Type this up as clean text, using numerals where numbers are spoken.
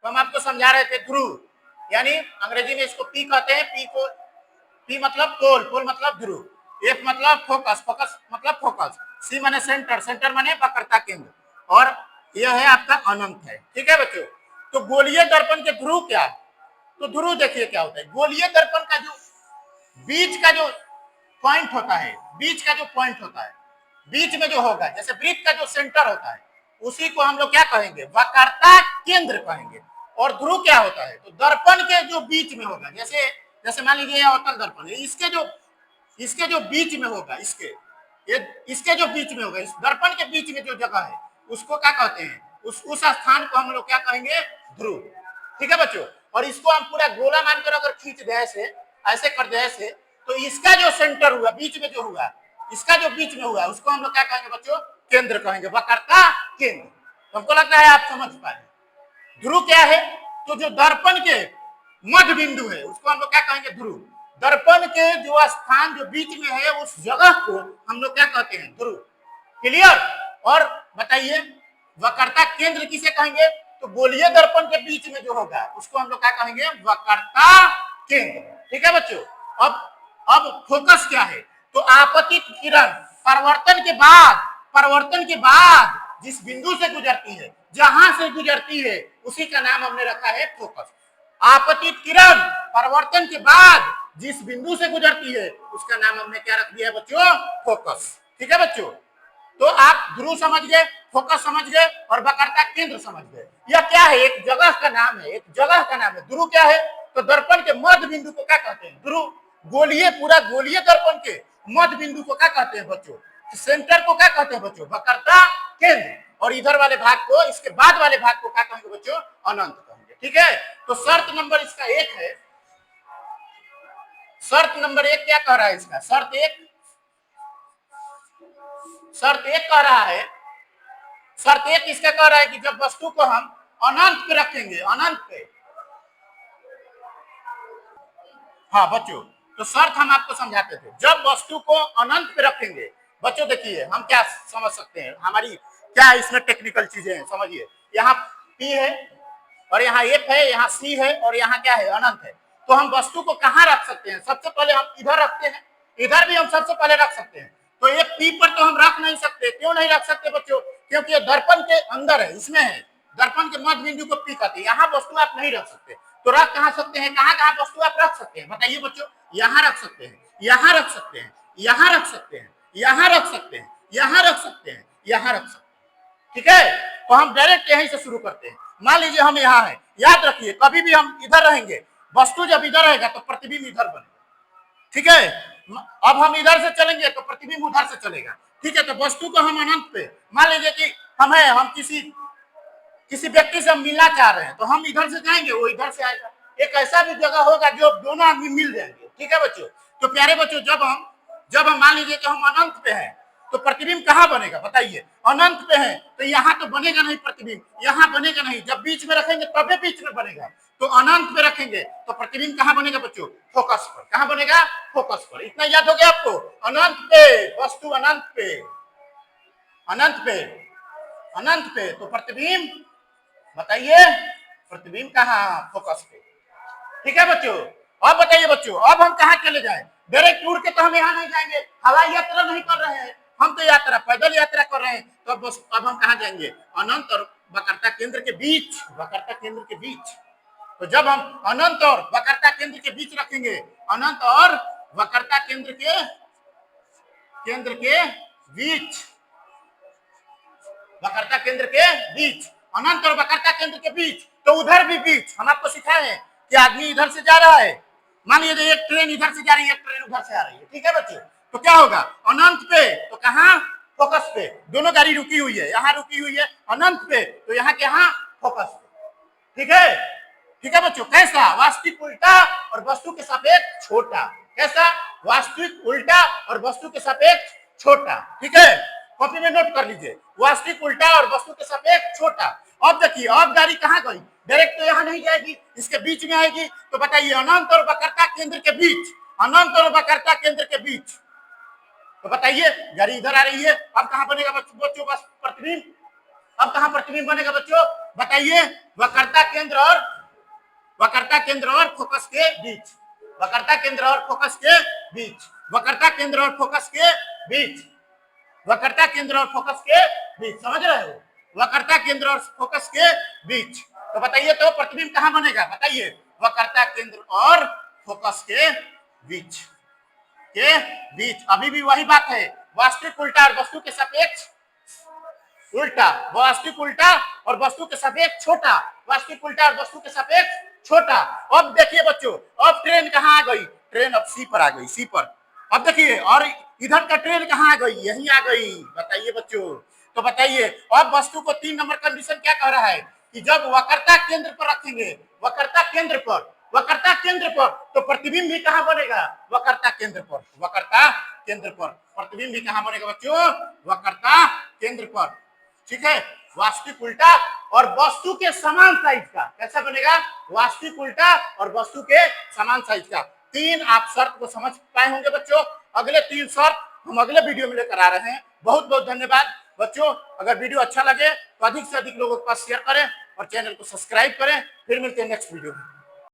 तो हम आपको समझा रहे थे ध्रुव, यानी अंग्रेजी में इसको पी कहते हैं। पी को पी मतलब पोल, पोल मतलब ध्रुव, एफ मतलब फोकस, फोकस मतलब फोकस, सी माने सेंटर, सेंटर माने वक्रता केंद्र, और यह है आपका अनंत है। ठीक है बच्चों। तो गोलीय दर्पण के ध्रुव क्या है? तो ध्रुव देखिए क्या होता है। गोलीय दर्पण का जो बीच का जो पॉइंट होता है, बीच का जो पॉइंट होता है, बीच में जो होगा, जैसे वृत्त का जो सेंटर होता है, उसी को हम लोग क्या कहेंगे? वक्रता केंद्र कहेंगे। और ध्रुव क्या होता है? तो दर्पण के जो बीच में होगा, जैसे जैसे मान लीजिए अवतल दर्पण है, इसके जो बीच में होगा, इसके जो बीच में होगा, इस दर्पण के बीच में जो जगह है, उसको क्या कहते हैं? उस स्थान को हम लोग क्या कहेंगे? ध्रुव। ठीक है बच्चों। और इसको हम पूरा गोला मानकर अगर खींच दे, ऐसे कर दे ऐसे, तो इसका जो सेंटर हुआ, बीच में जो हुआ, इसका जो बीच में हुआ, उसको हम लोग क्या कहेंगे बच्चों? केंद्र कहेंगे, वक्रता केंद्र। हमको लगता है आप समझ पाए। ध्रुव क्या है? तो जो दर्पण के मध्य बिंदु है, उसको हम लोग क्या कहेंगे? ध्रुव। दर्पण के जो स्थान जो बीच में है, उस जगह को हम लोग क्या कहते हैं? ध्रुव। क्लियर? और बताइए वक्रता केंद्र किसे कहेंगे? तो गोलीय दर्पण के बीच में जो होगा, उसको हम लोग क्या कहेंगे? वक्रता केंद्र। ठीक है बच्चों। अब फोकस क्या है? तो आपतित किरण परिवर्तन के बाद जिस बिंदु से गुजरती है, जहां से गुजरती है, उसी का नाम हमने रखा है फोकस। आपतित किरण परिवर्तन के बाद जिस बिंदु से गुजरती है, उसका नाम हमने क्या रख दिया बच्चों? फोकस। ठीक है बच्चों। तो आप ध्रुव समझ गए, फोकस समझ गए, और वक्रता केंद्र समझ गए। यह क्या है? एक जगह का नाम है, एक जगह का नाम है। ध्रुव क्या है? तो दर्पण के मध्य बिंदु को क्या कहते हैं? ध्रुव। पूरा गोलीय दर्पण के मध्य बिंदु को क्या कहते हैं बच्चों? सेंटर को क्या कहते हैं बच्चों? वक्रता केंद्र। और इधर वाले भाग को, इसके बाद वाले भाग को क्या कहेंगे बच्चों? अनंत कहेंगे। ठीक है। तो शर्त नंबर इसका 1 है। शर्त नंबर 1 क्या कह रहा है इसका? शर्त एक कह रहा है, शर्त 1 इसका कह रहा है कि जब वस्तु को हम अनंत पे रखेंगे, अनंत पे। हाँ बच्चों, तो शर्त हम आपको समझाते थे। जब वस्तु को अनंत पे रखेंगे, बच्चों देखिए हम क्या समझ सकते हैं, हमारी क्या इसमें टेक्निकल चीजें हैं, समझिए। यहाँ P है, और यहाँ F है, यहाँ C है, और यहाँ क्या है? अनंत है। तो हम वस्तु को कहाँ रख सकते हैं? सबसे पहले हम इधर रखते हैं, इधर भी हम सबसे पहले रख सकते हैं। तो ये P पर तो हम रख नहीं सकते। क्यों नहीं रख सकते बच्चों? क्योंकि ये दर्पण के अंदर है, इसमें है। दर्पण के मध्य बिंदु को P कहते हैं। यहाँ वस्तु आप नहीं रख सकते। तो रख कहाँ सकते हैं? कहाँ कहाँ वस्तु आप रख सकते हैं बताइए बच्चों? यहाँ रख सकते हैं, यहाँ रख सकते हैं, यहाँ रख सकते हैं, यहाँ रख सकते हैं, यहाँ रख सकते हैं, यहाँ रख सकते हैं। ठीक है। तो हम डायरेक्ट यहीं से शुरू करते हैं। मान लीजिए हम यहाँ हैं, याद रखिए कभी भी हम इधर रहेंगे, वस्तु जब इधर रहेगा तो प्रतिबिंब इधर बनेगा। ठीक है। अब हम इधर से चलेंगे तो प्रतिबिंब उधर से चलेगा। ठीक है। तो वस्तु को हम अनंत पे, मान लीजिए कि हम किसी व्यक्ति से हम मिलना चाह रहे हैं, तो हम इधर से जाएंगे, वो इधर से आएगा। एक ऐसा भी जगह होगा जो दोनों आदमी मिल जाएंगे। ठीक है बच्चों। तो प्यारे बच्चों, जब हम मान लीजिए कि हम अनंत पे हैं, तो प्रतिबिंब कहाँ बनेगा बताइए? अनंत पे है तो यहाँ तो बनेगा नहीं प्रतिबिंब, यहाँ बनेगा नहीं। जब बीच में रखेंगे तभी बीच में बनेगा। तो अनंत पे रखेंगे तो प्रतिबिंब कहाँ बनेगा बच्चों? फोकस पर। कहाँ बनेगा? फोकस पर। इतना याद हो गया आपको? अनंत पे वस्तु, अनंत पे, अनंत पे, अनंत पे, तो प्रतिबिंब बताइए? प्रतिबिंब कहाँ? फोकस पे। ठीक है बच्चों। अब बताइए बच्चों, अब हम कहाँ चले जाएं? डायरेक्ट उड़ के तो हम यहाँ नहीं जाएंगे, हवाई यात्रा नहीं कर रहे हैं, हम तो यात्रा, पैदल यात्रा कर रहे हैं। तो अब हम कहाँ जाएंगे? अनंत और वक्रता केंद्र के बीच, वक्रता केंद्र के बीच। तो जब हम अनंत और वक्रता केंद्र के बीच रखेंगे, अनंत और वक्रता केंद्र के बीच, वक्रता केंद्र के बीच, अनंत और वक्रता केंद्र के बीच, तो उधर भी बीच। हम आपको सिखाए हैं कि आदमी इधर से जा रहा है, मान लीजिए एक ट्रेन इधर से जा रही है, एक ट्रेन उधर से आ रही है। ठीक है बच्चे। तो क्या होगा? अनंत पे तो कहाँ? फोकस पे। दोनों गाड़ी रुकी हुई है, यहाँ रुकी हुई है। अनंत पे तो यहाँ के यहाँ फोकस पे। ठीक है। ठीक है बच्चों। कैसा? वास्तविक उल्टा और वस्तु के सापेक्ष छोटा। कैसा? वास्तविक उल्टा और वस्तु के सापेक्ष छोटा। ठीक है। कॉपी में नोट कर लीजिए, वास्तविक उल्टा और वस्तु के सापेक्ष छोटा। अब देखिए, अब गाड़ी कहाँ गई? डायरेक्ट तो यहाँ नहीं जाएगी, इसके बीच में आएगी। तो बताइए, अनंत और वक्रता केंद्र के बीच, अनंत और वक्रता केंद्र के बीच, तो बताइए गाड़ी इधर आ रही है, अब कहाँ बनेगा बच्चों? बस प्रतिबिंब अब कहां प्रतिबिंब बनेगा बच्चों, बताइए। वक्रता केंद्र और फोकस के बीच, वक्रता केंद्र और फोकस के बीच, वक्रता केंद्र और फोकस के बीच, वक्रता केंद्र और फोकस के बीच, समझ रहे हो, वक्रता केंद्र और फोकस के बीच। तो बताइए तो प्रतिबिंब कहां बनेगा, बताइए। वक्रता केंद्र और फोकस के बीच, अभी भी वही बात है, वास्तविक उल्टा और वस्तु के सापेक्ष उल्टा, वास्तविक उल्टा और वस्तु के सापेक्ष छोटा, वास्तविक उल्टा और वस्तु के सापेक्ष छोटा। अब देखिए बच्चों, अब ट्रेन कहां आ गई, ट्रेन अब सी पर आ गई, सी पर। अब देखिए, और इधर का ट्रेन कहां आ गई, यहीं आ गई, बताइए बच्चों। तो बताइए अब वस्तु को 3 नंबर कंडीशन क्या कह रहा है कि जब वक्रता केंद्र पर रखेंगे, वक्रता केंद्र पर, वक्रता केंद्र पर, तो प्रतिबिंब भी कहां बनेगा, वक्रता केंद्र पर, वक्रता केंद्र पर। प्रतिबिंब भी कहां बनेगा बच्चों, वक्रता केंद्र पर। ठीक है, वास्तविक उल्टा और वस्तु के समान साइज का, कैसा बनेगा, वास्तविक उल्टा और वस्तु के समान साइज का। 3 आप शर्त को समझ पाए होंगे बच्चों। अगले 3 शर्त हम अगले वीडियो में लेकर आ रहे हैं। बहुत बहुत धन्यवाद बच्चों। अगर वीडियो अच्छा लगे तो अधिक से अधिक लोगों के पास शेयर करें और चैनल को सब्सक्राइब करें। फिर मिलते हैं नेक्स्ट वीडियो में।